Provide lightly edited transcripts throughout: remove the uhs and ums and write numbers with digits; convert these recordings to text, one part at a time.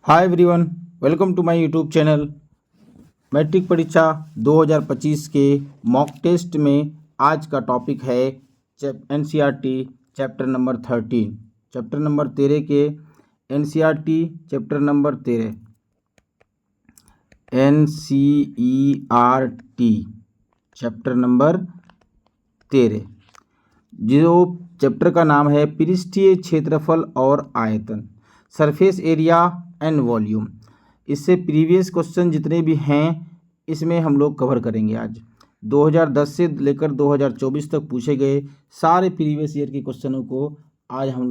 Hi everyone, welcome to my YouTube channel. Matric परीक्षा 2025 के mock test में आज का टॉपिक है NCERT chapter number 13। Chapter number 13 के NCERT chapter number 13 NCERT chapter number 13 जो चैप्टर का नाम है पृष्ठीय क्षेत्रफल और आयतन, सरफेस एरिया एंड वॉल्यूम। इससे प्रीवियस क्वेश्चन जितने भी हैं इसमें हम लोग कवर करेंगे। आज 2010 से लेकर 2024 तक पूछे गए सारे प्रीवियस ईयर के क्वेश्चनों को आज हम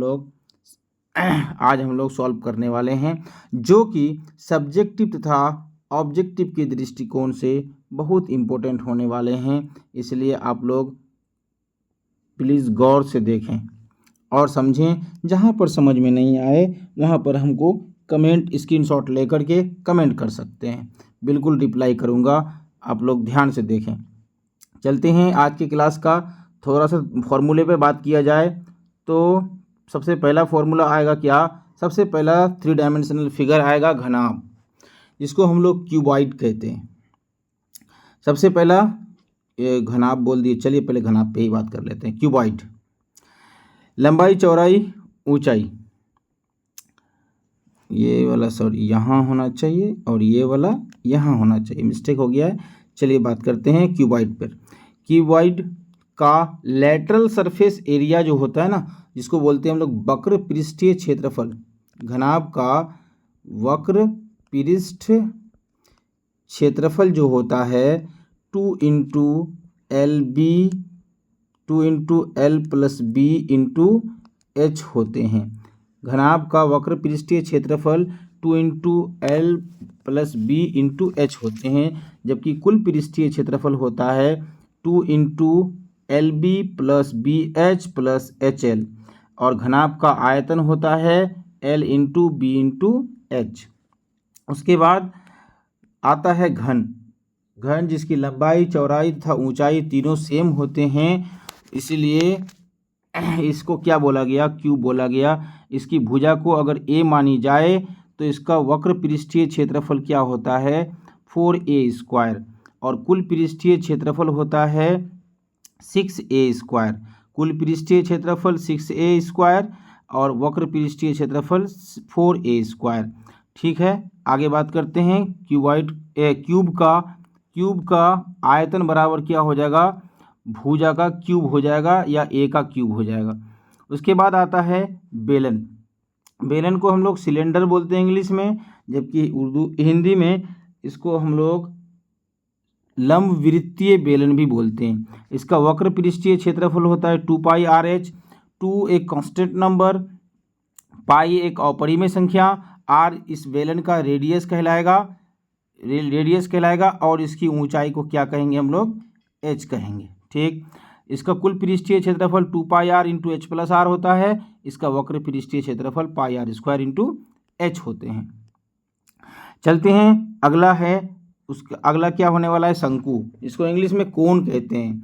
लोग सॉल्व करने वाले हैं, जो कि सब्जेक्टिव तथा ऑब्जेक्टिव के दृष्टिकोण से बहुत इम्पोर्टेंट होने वाले हैं। इसलिए आप लोग प्लीज़ गौर से देखें और समझें। जहाँ पर समझ में नहीं आए वहाँ पर हमको कमेंट स्क्रीनशॉट लेकर के कमेंट कर सकते हैं, बिल्कुल रिप्लाई करूँगा। आप लोग ध्यान से देखें। चलते हैं आज की क्लास का थोड़ा सा फॉर्मूले पे बात किया जाए तो सबसे पहला फॉर्मूला आएगा क्या? सबसे पहला 3 डायमेंशनल फिगर आएगा घनाभ, जिसको हम लोग क्यूबॉइड कहते हैं। सबसे पहला ये घनाभ बोल दिए, चलिए पहले घनाभ पे ही बात कर लेते हैं। क्यूबॉइड, लंबाई, चौड़ाई, ऊंचाई, ये वाला सॉरी यहाँ होना चाहिए और ये वाला यहाँ होना चाहिए, मिस्टेक हो गया है। चलिए बात करते हैं क्यूबॉइड पर। क्यूबॉइड का लेटरल सरफेस एरिया जो होता है ना, जिसको बोलते हैं हम लोग वक्र पृष्ठीय क्षेत्रफल। घनाभ का वक्र पृष्ठ क्षेत्रफल जो होता है 2 into L plus B into H होते हैं। घनाभ का वक्र पृष्ठीय क्षेत्रफल 2 into L plus B into H होते हैं, जबकि कुल पृष्ठीय क्षेत्रफल होता है 2 into L B plus B H plus H L, और घनाभ का आयतन होता है L into B into H. उसके बाद आता है घन, जिसकी लंबाई, चौड़ाई तथा ऊंचाई तीनों सेम होते हैं, इसलिए इसको क्या बोला गया? क्यूब बोला गया। इसकी भुजा को अगर ए मानी जाए तो इसका वक्र पृष्ठीय क्षेत्रफल क्या होता है? 4a², और कुल पृष्ठीय क्षेत्रफल होता है 6a²। कुल पृष्ठीय क्षेत्रफल 6a² और वक्र पृष्ठीय क्षेत्रफल 4a²। ठीक है, आगे बात करते हैं। क्यूब का आयतन बराबर क्या हो जाएगा? भुजा का क्यूब हो जाएगा या ए का क्यूब हो जाएगा। उसके बाद आता है बेलन। बेलन को हम लोग सिलेंडर बोलते हैं इंग्लिश में, जबकि हिंदी में इसको हम लोग लंबवृत्तीय बेलन भी बोलते हैं। इसका वक्र पृष्ठीय क्षेत्रफल होता है 2πRh। 2 एक कांस्टेंट नंबर, पाई एक अपरिमेय संख्या, आर इस बेलन का रेडियस कहलाएगा और इसकी ऊंचाई को क्या कहेंगे हम लोग? एच कहेंगे। ठीक, इसका कुल पृष्ठीय क्षेत्रफल 2πr into H plus are होता है। इसका वक्र पृष्ठीय क्षेत्रफल πr² इंटू एच होते हैं। चलते हैं, अगला क्या होने वाला है? शंकु, इसको इंग्लिश में कोन कहते हैं।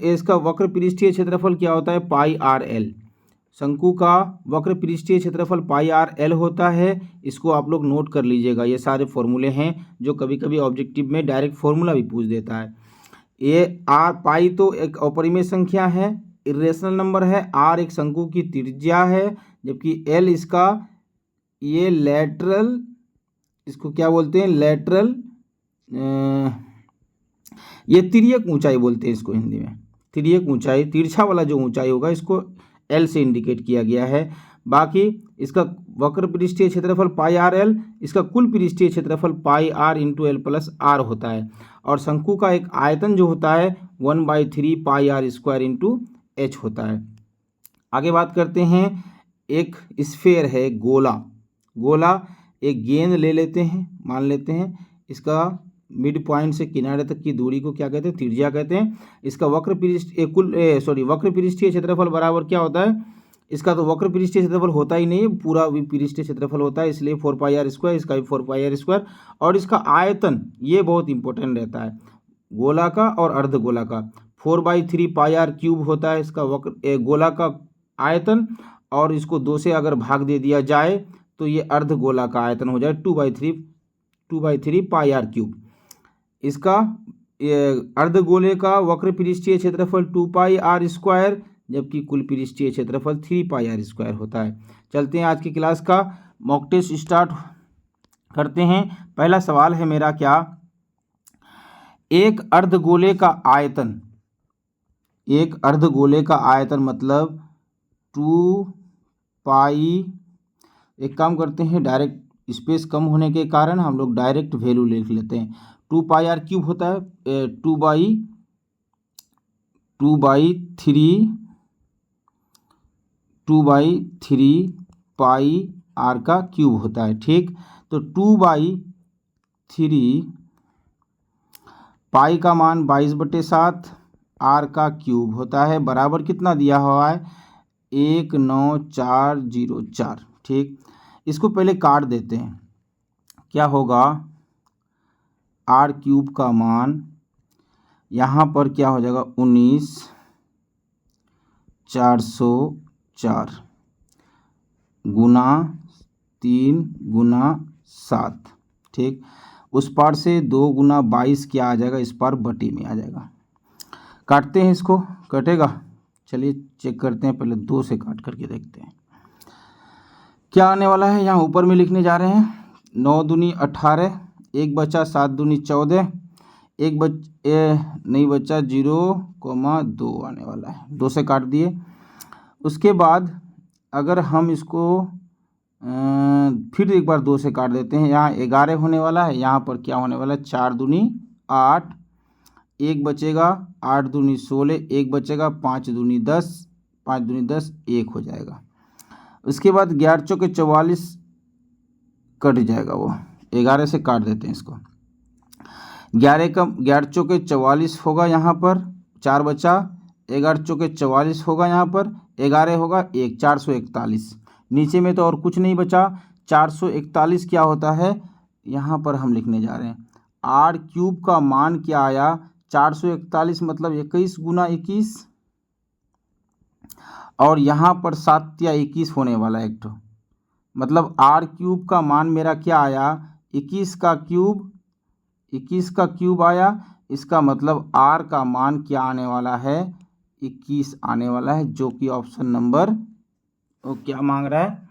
इसका वक्र पृष्ठीय क्षेत्रफल क्या होता है? πrl। शंकु का वक्र पृष्ठीय क्षेत्रफल πrl होता है। इसको आप लोग नोट कर लीजिएगा। ये सारे फॉर्मूले हैं जो कभी कभी ऑब्जेक्टिव में डायरेक्ट फॉर्मूला भी पूछ देता है। ये पाई तो एक अपरिमेय संख्या है, इरेशनल नंबर है। आर एक शंकु की त्रिज्या है, जबकि एल इसका ये लेटरल, इसको क्या बोलते हैं? लेटरल, ये तिर्यक ऊंचाई बोलते हैं इसको हिंदी में। तिर्यक ऊंचाई, तिरछा वाला जो ऊंचाई होगा, इसको एल से इंडिकेट किया गया है। बाकी इसका वक्र पृष्ठीय क्षेत्रफल πrl, इसका कुल पृष्ठीय क्षेत्रफल πr into L plus are होता है, और शंकु का एक आयतन जो होता है 1/3 πr² इंटू एच होता है। आगे बात करते हैं, एक स्फेयर है गोला। एक गेंद ले लेते हैं, मान लेते हैं इसका मिड पॉइंट से किनारे तक की दूरी को क्या कहते हैं? त्रिज्या कहते हैं। इसका वक्र पृष्ठीय क्षेत्रफल बराबर क्या होता है? इसका तो वक्र पृष्ठीय क्षेत्रफल होता ही नहीं है, पूरा पृष्ठीय क्षेत्रफल होता है, इसलिए 4πr², इसका भी 4πr²। और इसका आयतन, ये बहुत इंपॉर्टेंट रहता है, गोला का और अर्धगोला का। 4/3 πr³ होता है इसका गोला का आयतन, और इसको 2 से अगर भाग दे दिया जाए तो ये अर्धगोला का आयतन हो जाए 2/3 पाई आर क्यूब। इसका अर्धगोले का वक्र पृष्ठीय क्षेत्रफल 2 पाई आर स्क्वायर, जबकि कुल पृष्ठीय क्षेत्रफल 3 पाई आर स्क्वायर होता है। चलते हैं आज की क्लास का मॉक टेस्ट स्टार्ट करते हैं। पहला सवाल है मेरा क्या, एक अर्धगोले का आयतन मतलब 2 पाई, एक काम करते हैं डायरेक्ट, स्पेस कम होने के कारण हम लोग डायरेक्ट वैल्यू लिख लेते हैं। 2 पाई आर क्यूब होता है 2/3 पाई आर का क्यूब होता है। ठीक, तो 2/3 पाई का मान 22/7 आर का क्यूब होता है, बराबर कितना दिया हुआ है 19404। ठीक, इसको पहले काट देते हैं, क्या होगा आर क्यूब का मान यहाँ पर क्या हो जाएगा 19404 गुना 3 गुना 7। ठीक, उस पार से 2 गुना 22 क्या आ जाएगा, इस पार बटी में आ जाएगा। काटते हैं, इसको कटेगा, चलिए चेक करते हैं, पहले 2 से काट करके देखते हैं क्या आने वाला है। यहाँ ऊपर में लिखने जा रहे हैं 9 दूनी 18, 1 बचा 7 दूनी 14, नहीं बचा 0,2 आने वाला है, 2 से काट दिए। उसके बाद अगर हम इसको फिर एक बार 2 से काट देते हैं, यहाँ 11 होने वाला है, यहाँ पर क्या होने वाला है 4 दूनी 8, 1 बचेगा 8 दूनी 16, 1 बचेगा 5 दूनी 10, 5 दूनी 10, 1 हो जाएगा। उसके बाद 11 चौके 44 कट जाएगा, वो 11 से काट देते हैं इसको। 11 चौके 44 होगा, यहाँ पर 4 बचा, 11 चौके 44 होगा, यहाँ पर 11 होगा 1, 441। नीचे में तो और कुछ नहीं बचा, 441 क्या होता है यहाँ पर हम लिखने जा रहे हैं आर क्यूब का मान क्या आया 441 मतलब 21 गुना 21, और यहाँ पर 7 या 21 होने वाला है एक तो, मतलब आर क्यूब का मान मेरा क्या आया 21 का क्यूब आया। इसका मतलब आर का मान क्या आने वाला है 21 आने वाला है, जो कि ऑप्शन नंबर वो क्या मांग रहा है,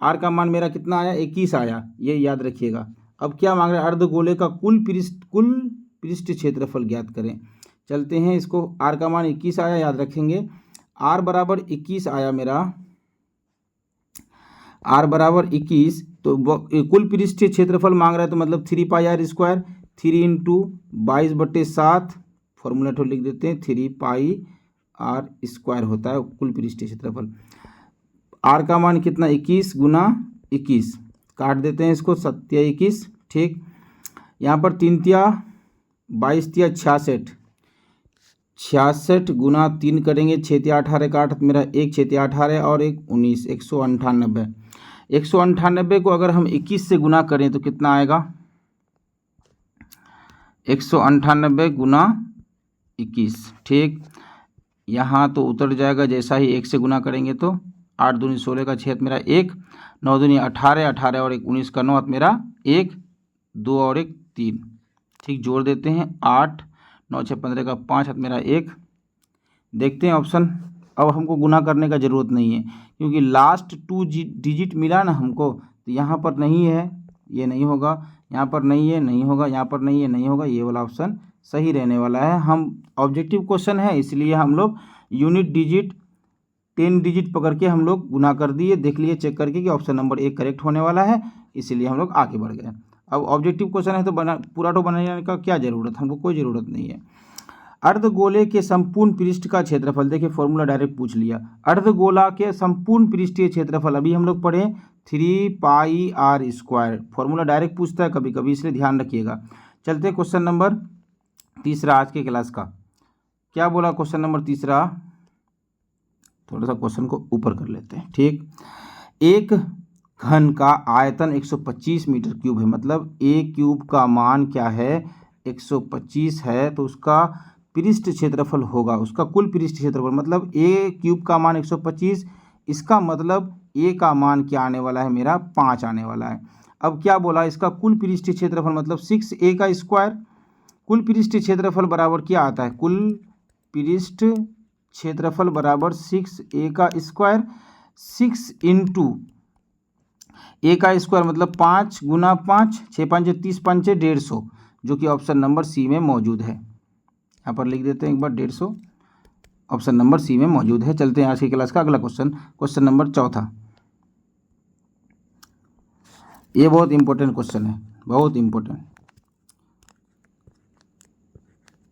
आर का मान मेरा कितना आया 21 आया, ये याद रखिएगा। अब क्या मांग रहा है अर्धगोले का कुल पृष्ठ क्षेत्रफल ज्ञात करें। चलते हैं, इसको आर का मान 21 आया, याद रखेंगे आर बराबर 21 आया मेरा, आर बराबर 21, तो कुल पृष्ठीय क्षेत्रफल मांग रहा है तो मतलब 3 पाई आर स्क्वायर, 3 × 22/7 फॉर्मूला तो लिख देते हैं 3 पाई आर स्क्वायर होता है कुल पृष्ठीय क्षेत्रफल। आर का मान कितना 21 गुना 21, काट देते हैं इसको 7 या 21। ठीक, यहाँ पर 3 तिया 22 तिया 66 गुना 3 करेंगे, 6 तिया 18 काट मेरा 1, 6 तिया 18 और 1 19, 198। 198 को अगर हम 21 से गुना करें तो कितना आएगा 198 गुना 21। ठीक, यहाँ तो उतर जाएगा, जैसा ही 1 से गुना करेंगे तो 8 दूनी 16 का 6 मेरा 1, 9 दूनी 18, 18 और 1 19 का 9 मेरा 1, 2 और 1 3। ठीक, जोड़ देते हैं 8, 9 6 15 का 5 मेरा 1। देखते हैं ऑप्शन, अब हमको गुना करने का ज़रूरत नहीं है क्योंकि लास्ट 2 डिजिट मिला ना हमको, तो यहाँ पर नहीं है, ये नहीं होगा, यहाँ पर नहीं है, नहीं होगा, यहाँ पर नहीं है, नहीं होगा, ये वाला ऑप्शन सही रहने वाला है। हम ऑब्जेक्टिव क्वेश्चन है इसलिए हम लोग यूनिट डिजिट 10 डिजिट पकड़ के हम लोग गुना कर दिए, देख लिए चेक करके कि ऑप्शन नंबर 1 करेक्ट होने वाला है, इसीलिए हम लोग आगे बढ़ गए। अब ऑब्जेक्टिव क्वेश्चन है तो पूरा तो बनाने का क्या ज़रूरत, हमको कोई ज़रूरत नहीं है। अर्धगोले के संपूर्ण पृष्ठ का क्षेत्रफल, देखिए फॉर्मूला डायरेक्ट पूछ लिया, अर्धगोला के संपूर्ण पृष्ठीय क्षेत्रफल अभी हम लोग पढ़े 3 पाई आर स्क्वायर, फॉर्मूला डायरेक्ट पूछता है कभी कभी, इसलिए ध्यान रखिएगा। चलते क्वेश्चन नंबर 3 आज के क्लास का, क्या बोला क्वेश्चन नंबर 3, थोड़ा सा क्वेश्चन को ऊपर कर लेते हैं। ठीक, एक घन का आयतन 125 मीटर क्यूब है, मतलब ए क्यूब का मान क्या है 125 है, तो उसका पृष्ठ क्षेत्रफल होगा, उसका कुल पृष्ठ क्षेत्रफल मतलब ए क्यूब का मान 125, इसका मतलब ए का मान क्या आने वाला है मेरा 5 आने वाला है। अब क्या बोला, इसका कुल पृष्ठीय क्षेत्रफल मतलब 6a का स्क्वायर। कुल पृष्ठीय क्षेत्रफल बराबर क्या आता है, कुल पृष्ठ क्षेत्रफल बराबर 6a का स्क्वायर। 6 इंटू ए का स्क्वायर मतलब 5 गुना 5, 6 5 30 5 150, जो कि ऑप्शन नंबर सी में मौजूद है। यहाँ पर लिख देते हैं एक बार 150, ऑप्शन नंबर सी में मौजूद है। चलते हैं आज की क्लास का अगला क्वेश्चन, क्वेश्चन नंबर 4। ये बहुत इंपॉर्टेंट क्वेश्चन है, बहुत इंपॉर्टेंट।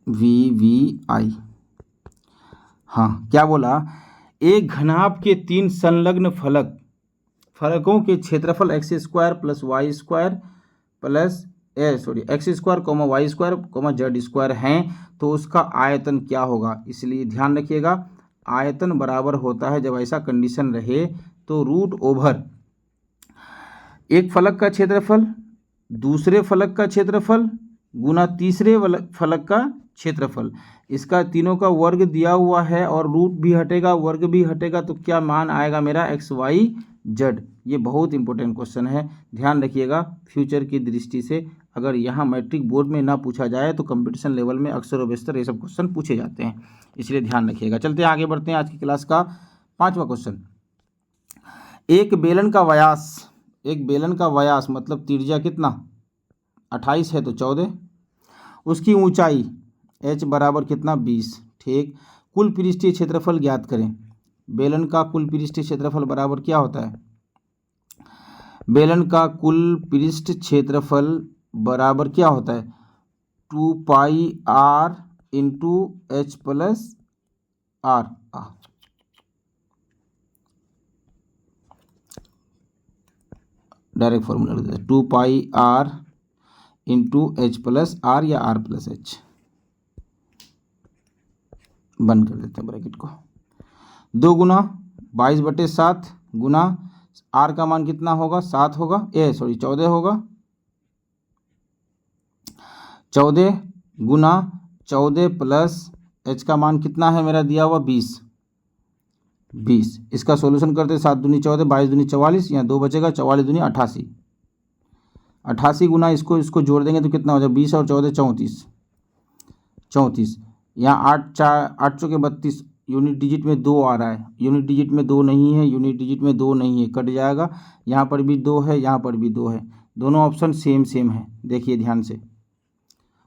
VVI, हाँ क्या बोला, एक घनाभ के 3 संलग्न फलकों के क्षेत्रफल X square plus Y square plus X square comma Y square comma Z square हैं, तो उसका आयतन क्या होगा। इसलिए ध्यान रखिएगा, आयतन बराबर होता है जब ऐसा कंडीशन रहे तो रूट ओवर एक फलक का क्षेत्रफल दूसरे फलक का क्षेत्रफल गुना तीसरे फलक का क्षेत्रफल। इसका तीनों का वर्ग दिया हुआ है और रूट भी हटेगा वर्ग भी हटेगा, तो क्या मान आएगा मेरा एक्स वाई जेड। ये बहुत इंपॉर्टेंट क्वेश्चन है, ध्यान रखिएगा। फ्यूचर की दृष्टि से अगर यहाँ मैट्रिक बोर्ड में ना पूछा जाए तो कंपटीशन लेवल में अक्सर व बेशतर ये सब क्वेश्चन पूछे जाते हैं, इसलिए ध्यान रखिएगा। चलते हैं आगे बढ़ते हैं आज की क्लास का 5वां क्वेश्चन। एक बेलन का व्यास मतलब त्रिज्या कितना 28 है तो 14, उसकी ऊंचाई h बराबर कितना 20। ठीक, कुल पृष्ठीय क्षेत्रफल ज्ञात करें। बेलन का कुल पृष्ठीय क्षेत्रफल बराबर क्या होता है, बेलन का कुल पृष्ठ क्षेत्रफल बराबर क्या होता है 2 pi r into H plus R. Direct formula लिख देते हैं 2 pi r into H plus R या r प्लस एच। बंद कर देते हैं ब्रैकेट को। 2 गुना 22/7 गुना r का मान कितना होगा 7 होगा 14 होगा। 14 गुना 14 प्लस h का मान कितना है मेरा दिया हुआ 20। इसका सॉल्यूशन करते 7 दूनी 14 22 दूनी 44, यहाँ 2 बचेगा 44 दूनी 88। 88 गुना इसको जोड़ देंगे तो कितना हो जाएगा 20 और 14 34। यहाँ 8 चौके 32, यूनिट डिजिट में 2 आ रहा है, यूनिट डिजिट में 2 नहीं है, यूनिट डिजिट में 2 नहीं है, कट जाएगा। यहाँ पर भी 2 है, यहाँ पर भी 2 है, दोनों ऑप्शन सेम है। देखिए ध्यान से,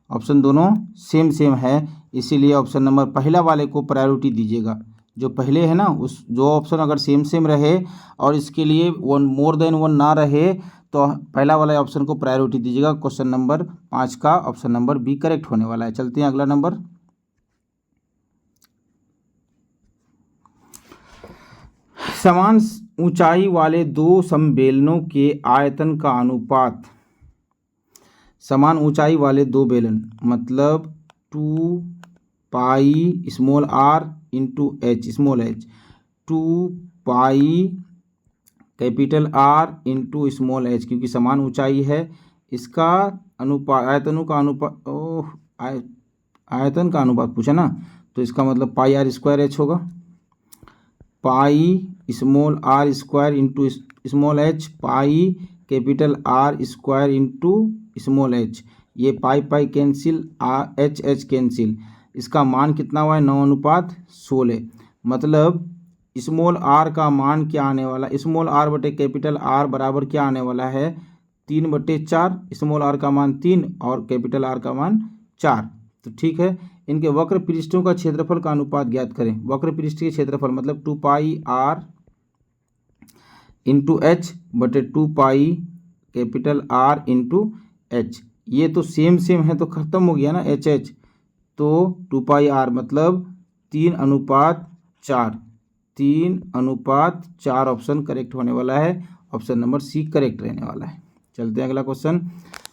ऑप्शन दोनों सेम है, इसीलिए ऑप्शन नंबर पहला वाले को प्रायोरिटी दीजिएगा। जो पहले है ना, उस जो ऑप्शन अगर सेम रहे और इसके लिए 1 मोर देन 1 ना रहे तो पहला वाला ऑप्शन को प्रायोरिटी दीजिएगा। क्वेश्चन नंबर 5 का ऑप्शन नंबर बी करेक्ट होने वाला है। चलते हैं अगला नंबर। समान ऊंचाई वाले 2 समबेलनों के आयतन का अनुपात, समान ऊंचाई वाले 2 बेलन मतलब 2 pi small r into H small h, 2 pi capital R into small h, क्योंकि समान ऊंचाई है। इसका अनुपात आयतन का अनुपात पूछा ना, तो इसका मतलब पाई r स्क्वायर h होगा। Pi small r square into small h, pi capital R square into small h, ये पाई कैंसिल, h कैंसिल। इसका मान कितना हुआ है 9:16, मतलब स्मॉल r का मान क्या आने वाला, स्मॉल r बटे कैपिटल R बराबर क्या आने वाला है 3/4। स्मॉल r का मान 3 और कैपिटल R का मान 4। तो ठीक है, इनके वक्र पृष्ठों का क्षेत्रफल का अनुपात ज्ञात करें। वक्र पृष्ठ के क्षेत्रफल मतलब 2 पाई r इंटू एच बटे 2 pi capital R into H. ये तो सेम है तो खत्म हो गया ना एच, तो 2 पाई r मतलब 3:4। 3:4 ऑप्शन करेक्ट होने वाला है, ऑप्शन नंबर सी करेक्ट रहने वाला है। चलते हैं अगला क्वेश्चन,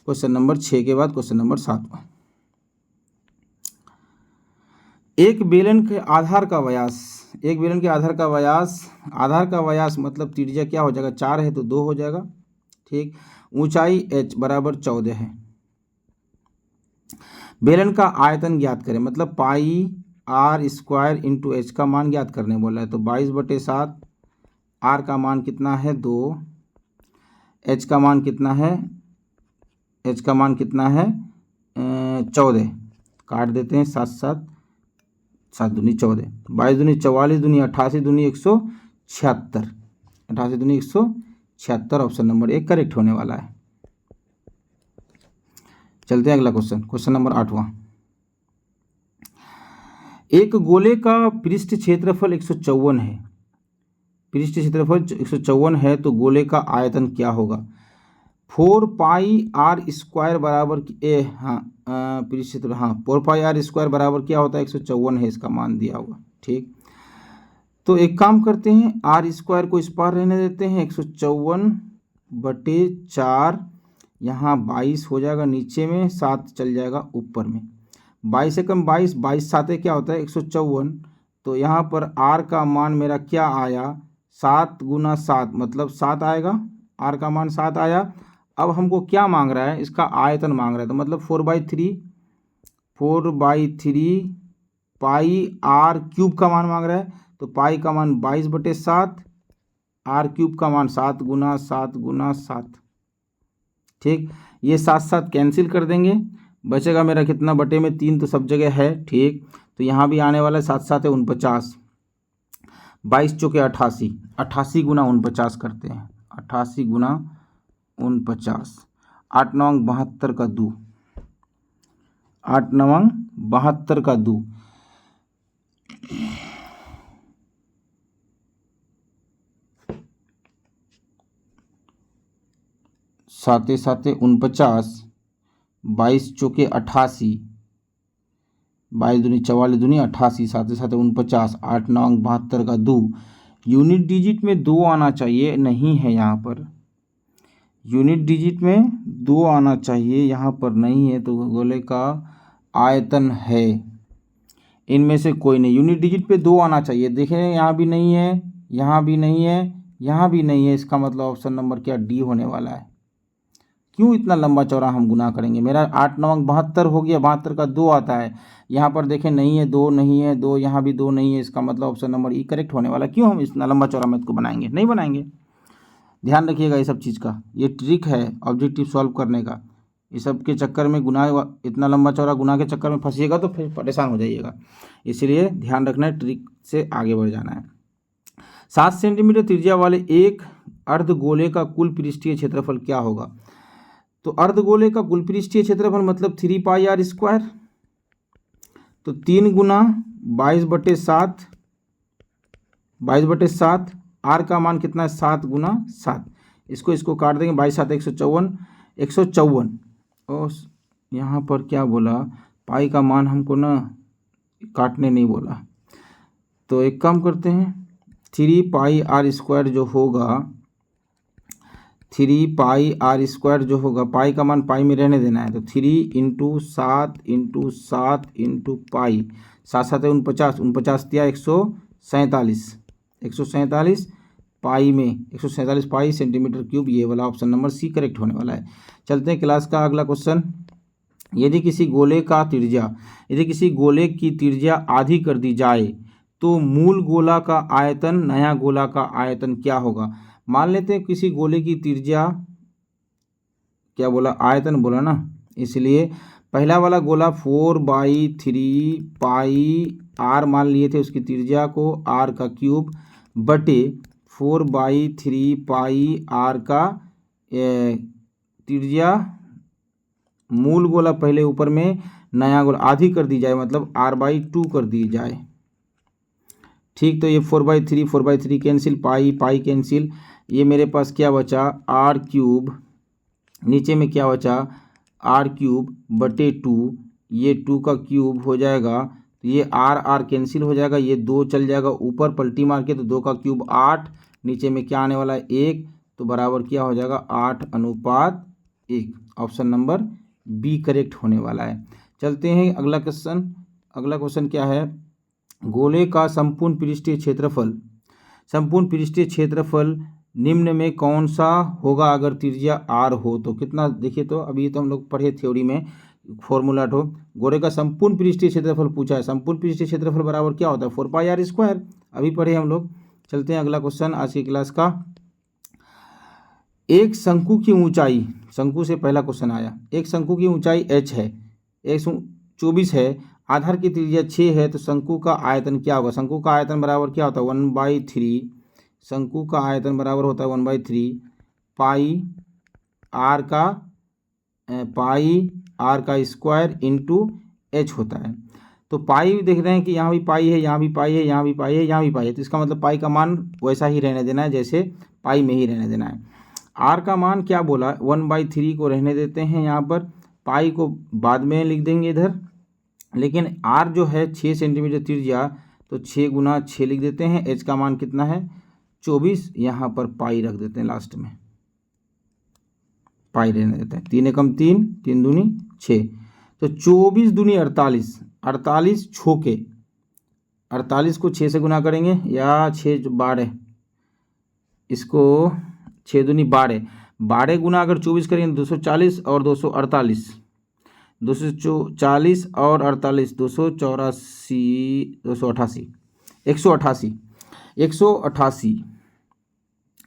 क्वेश्चन नंबर 6 के बाद क्वेश्चन नंबर 7। एक बेलन के आधार का व्यास मतलब त्रिज्या क्या हो जाएगा 4 है तो 2 हो जाएगा। ठीक, ऊंचाई h बराबर 14 है। बेलन का आयतन ज्ञात करें, मतलब पाई r स्क्वायर इंटू एच का मान ज्ञात करने बोला है, तो 22/7 आर का मान कितना है 2, एच का मान कितना है, एच का मान कितना है 14, काट देते हैं 7 7, 7 दूनी 14, 22 दूनी 44 दूनी 88 दूनी 176, 88 दूनी 176, ऑप्शन नंबर 1 करेक्ट होने वाला है। चलते हैं अगला क्वेश्चन, क्वेश्चन नंबर 8वां। एक गोले का पृष्ठ क्षेत्रफल 154 है, पृष्ठ क्षेत्रफल 154 है तो गोले का आयतन क्या होगा? 4 पाई आर स्क्वायर बराबर पृष्ठ क्षेत्रफल 4 पाई आर स्क्वायर बराबर क्या होता है 154 है, इसका मान दिया होगा। ठीक, तो एक काम करते हैं, आर स्क्वायर को इस पार रहने देते हैं, 154/4, यहाँ 22 हो जाएगा नीचे में, 7 चल जाएगा ऊपर में, 22 से कम 22, 22 साते क्या होता है 154, तो यहाँ पर आर का मान मेरा क्या आया 7 × 7 मतलब 7 आएगा, आर का मान 7 आया। अब हमको क्या मांग रहा है, इसका आयतन मांग रहा है, तो मतलब 4/3 पाई आर क्यूब का मान मांग रहा है, तो पाई का मान 22/7, आर क्यूब का मान 7 × 7 × 7। ठीक, ये 7 7 कैंसिल कर देंगे, बचेगा मेरा कितना बटे में 3, तो सब जगह है। ठीक, तो यहाँ भी आने वाला है 7 7 है 49, 22 चौके 88, 88 × 49 करते हैं, 88 × 49, 8 9 72 का 2, 8 9 72 का 2, 7 7 49, 22 चौके 88, 22 दूनी 44 दूनी 88, 7 7 49, 8 9 72 का 2, यूनिट डिजिट में 2 आना चाहिए, नहीं है यहाँ पर, यूनिट डिजिट में 2 आना चाहिए, यहाँ पर नहीं है, तो गोले का आयतन है, इनमें से कोई नहीं, यूनिट डिजिट पे 2 आना चाहिए। देखें यहाँ भी नहीं है, यहाँ भी नहीं है, यहाँ भी नहीं है, इसका मतलब ऑप्शन नंबर क्या डी होने वाला है। क्यों इतना लंबा चौड़ा हम गुना करेंगे, मेरा 8 9 72 हो गया, 72 का 2 आता है, यहाँ पर देखें नहीं है 2, नहीं है 2, यहाँ भी 2 नहीं है, इसका मतलब ऑप्शन नंबर ई करेक्ट होने वाला। क्यों हम इतना लंबा चौड़ा मैथ को बनाएंगे, नहीं बनाएंगे। ध्यान रखिएगा ये सब चीज़ का, ये ट्रिक है ऑब्जेक्टिव सॉल्व करने का, इस सब के चक्कर में गुना, इतना लंबा चौड़ा गुना के चक्कर में फंसिएगा तो फिर परेशान हो जाइएगा, इसलिए ध्यान रखना है, ट्रिक से आगे बढ़ जाना है। 7 सेंटीमीटर त्रिज्या वाले एक अर्धगोले का कुल पृष्ठीय क्षेत्रफल क्या होगा? तो अर्धगोले का कुल पृष्ठीय क्षेत्रफल मतलब 3 पाई आर स्क्वायर, तो 3 × 22/7, 22/7, आर का मान कितना है 7 × 7, इसको काट देंगे, 22 7 154, 154, और यहाँ पर क्या बोला, पाई का मान हमको ना काटने नहीं बोला, तो एक काम करते हैं, 3 पाई आर स्क्वायर जो होगा, 3 पाई आर स्क्वायर जो होगा, पाई का मान पाई में रहने देना है, तो 3 × 7 × 7 × पाई, 7 7 49, 49 दिया 147, 147 पाई में 147 पाई सेंटीमीटर क्यूब, ये वाला ऑप्शन नंबर सी करेक्ट होने वाला है। चलते हैं क्लास का अगला क्वेश्चन। यदि किसी गोले की त्रिज्या आधी कर दी जाए तो मूल गोला का आयतन नया गोला का आयतन क्या होगा? मान लेते हैं किसी गोले की त्रिज्या, क्या बोला, आयतन बोला ना, इसलिए पहला वाला गोला 4/3 पाई आर मान लिए थे, उसकी त्रिज्या को आर का क्यूब बटे 4/3 पाई आर का त्रिज्या, मूल गोला पहले ऊपर में, नया गोला आधी कर दी जाए मतलब r/2 कर दी जाए। ठीक, तो ये 4/3 कैंसिल, पाई कैंसिल, ये मेरे पास क्या बचा r³, नीचे में क्या बचा r³/2, ये 2 का क्यूब हो जाएगा, तो ये r कैंसिल हो जाएगा, ये 2 चल जाएगा ऊपर पलटी मार के, तो 2 का क्यूब 8, नीचे में क्या आने वाला है 1, तो बराबर क्या हो जाएगा 8:1, ऑप्शन नंबर बी करेक्ट होने वाला है। चलते हैं अगला क्वेश्चन। अगला क्वेश्चन क्या है, गोले का संपूर्ण पृष्ठीय क्षेत्रफल निम्न में कौन सा होगा अगर त्रिज्या r हो तो? कितना, देखिए तो अभी तो हम लोग पढ़े थ्योरी में फॉर्मूला तो, गोले का संपूर्ण पृष्ठीय क्षेत्रफल पूछा है, संपूर्ण पृष्ठीय क्षेत्रफल बराबर क्या होता है 4 पाई आर स्क्वायर, अभी पढ़े हम लोग। चलते हैं अगला क्वेश्चन आज की क्लास का। एक शंकु की ऊंचाई, शंकु से पहला क्वेश्चन आया, एक शंकु की ऊंचाई h है, 124 है, आधार की त्रिज्या 6 है, तो शंकु का आयतन क्या होगा? शंकु का आयतन बराबर क्या होता है? 1/3, शंकु का आयतन बराबर होता है 1/3 पाई आर का स्क्वायर इंटू एच होता है। तो पाई देख रहे हैं कि यहाँ भी पाई है, यहाँ भी पाई है, यहाँ भी पाई है, यहाँ भी पाई है, तो इसका मतलब पाई का मान वैसा ही रहने देना है, जैसे पाई में ही रहने देना है। आर का मान क्या बोला? 1/3 को रहने देते हैं यहाँ पर, पाई को बाद में लिख देंगे इधर, लेकिन आर जो है 6 सेंटीमीटर त्रिज्या, तो 6 गुना 6 लिख देते हैं। एच का मान कितना है? 24, यहाँ पर पाई रख देते हैं लास्ट में, पाई रहने देते हैं। 3 एकम 3, 3 दूनी 6, तो 24 दूनी 48, 48 छोके, 48 को 6 से गुना करेंगे, या 6 12, इसको 6 दूनी 12, 12 गुना अगर 24 करेंगे 240 और 248, 240 और 48, 284, 288, 188, 188,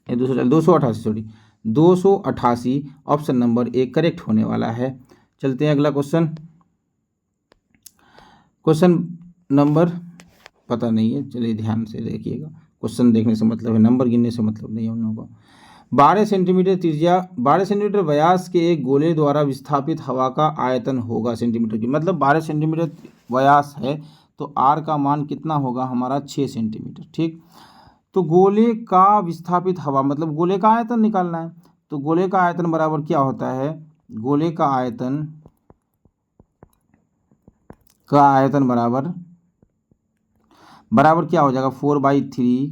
288 sorry 288 option number A correct होने वाला है। चलते हैं अगला क्वेश्चन। क्वेश्चन नंबर पता नहीं है, चलिए ध्यान से देखिएगा, क्वेश्चन देखने से मतलब है, नंबर गिनने से मतलब नहीं है उन लोगों को। 12 सेंटीमीटर त्रिज्या, 12 सेंटीमीटर व्यास के एक गोले द्वारा विस्थापित हवा का आयतन होगा सेंटीमीटर की, मतलब 12 सेंटीमीटर व्यास है, तो आर का मान कितना होगा हमारा? 6 सेंटीमीटर। ठीक, तो गोले का विस्थापित हवा मतलब गोले का आयतन निकालना है, तो गोले का आयतन बराबर क्या होता है? गोले का आयतन बराबर क्या हो जाएगा? 4/3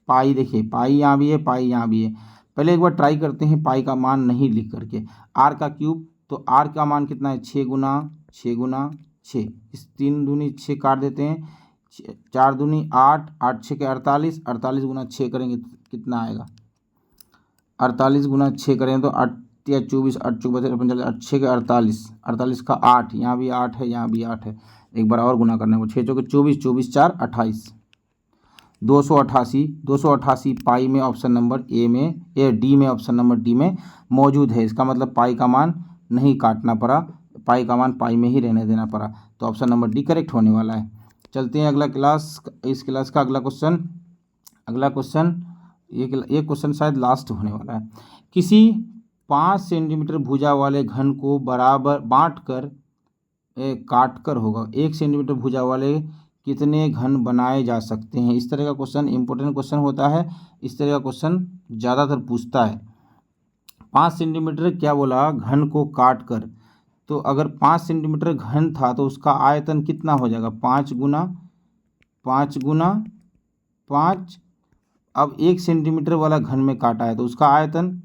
पाई, देखिए पाई यहाँ भी है, पाई यहाँ भी है। पहले एक बार ट्राई करते हैं पाई का मान नहीं लिख करके। आर का क्यूब, तो आर का मान कितना है? 6 गुना 6 गुना 6, इस 3 दूनी 6 काट देते हैं, 4 दूनी 8, 8 6 के 48, 48 गुना 6 करेंगे तो कितना आएगा? 48 गुना 6 करेंगे तो 8 या 24, 8 चौक 45, 8 6 के 48, 48 का 8, यहाँ भी 8 है, यहाँ भी 8 है, एक बार और गुना करना है, वो 6 चौके 24, 24 4 28, 288 पाई में ऑप्शन नंबर ए में, डी में, ऑप्शन नंबर डी में मौजूद है। इसका मतलब पाई का मान नहीं काटना पड़ा, पाई का मान पाई में ही रहने देना पड़ा, तो ऑप्शन नंबर डी करेक्ट होने वाला है। चलते हैं अगला क्लास, इस क्लास का अगला क्वेश्चन। ये क्वेश्चन शायद लास्ट होने वाला है। किसी 5 सेंटीमीटर भुजा वाले घन को बराबर बांट कर काट कर होगा 1 सेंटीमीटर भुजा वाले कितने घन बनाए जा सकते हैं? इस तरह का क्वेश्चन इंपॉर्टेंट क्वेश्चन होता है, इस तरह का क्वेश्चन ज़्यादातर पूछता है। 5 सेंटीमीटर क्या बोला? घन को काट कर, तो अगर 5 सेंटीमीटर घन था तो उसका आयतन कितना हो जाएगा? 5 गुना 5। अब 1 सेंटीमीटर वाला घन में काटा है तो उसका आयतन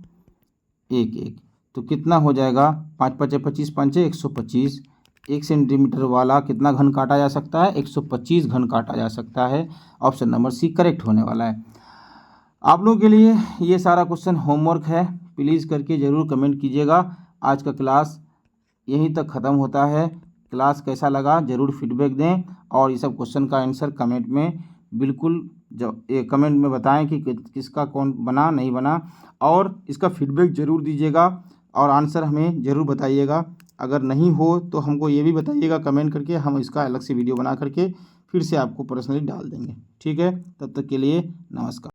1, तो कितना हो जाएगा? 5 5 25, 5 125, 1 सेंटीमीटर वाला कितना घन काटा जा सकता है? 125 घन काटा जा सकता है। ऑप्शन नंबर सी करेक्ट होने वाला है। आप लोगों के लिए ये सारा क्वेश्चन होमवर्क है, प्लीज़ करके ज़रूर कमेंट कीजिएगा। आज का क्लास यहीं तक ख़त्म होता है। क्लास कैसा लगा ज़रूर फीडबैक दें, और ये सब क्वेश्चन का आंसर कमेंट में बिल्कुल कमेंट में बताएं कि किसका कौन बना नहीं बना, और इसका फीडबैक ज़रूर दीजिएगा और आंसर हमें ज़रूर बताइएगा। अगर नहीं हो तो हमको ये भी बताइएगा कमेंट करके, हम इसका अलग से वीडियो बना करके फिर से आपको पर्सनली डाल देंगे। ठीक है, तब तक के लिए नमस्कार।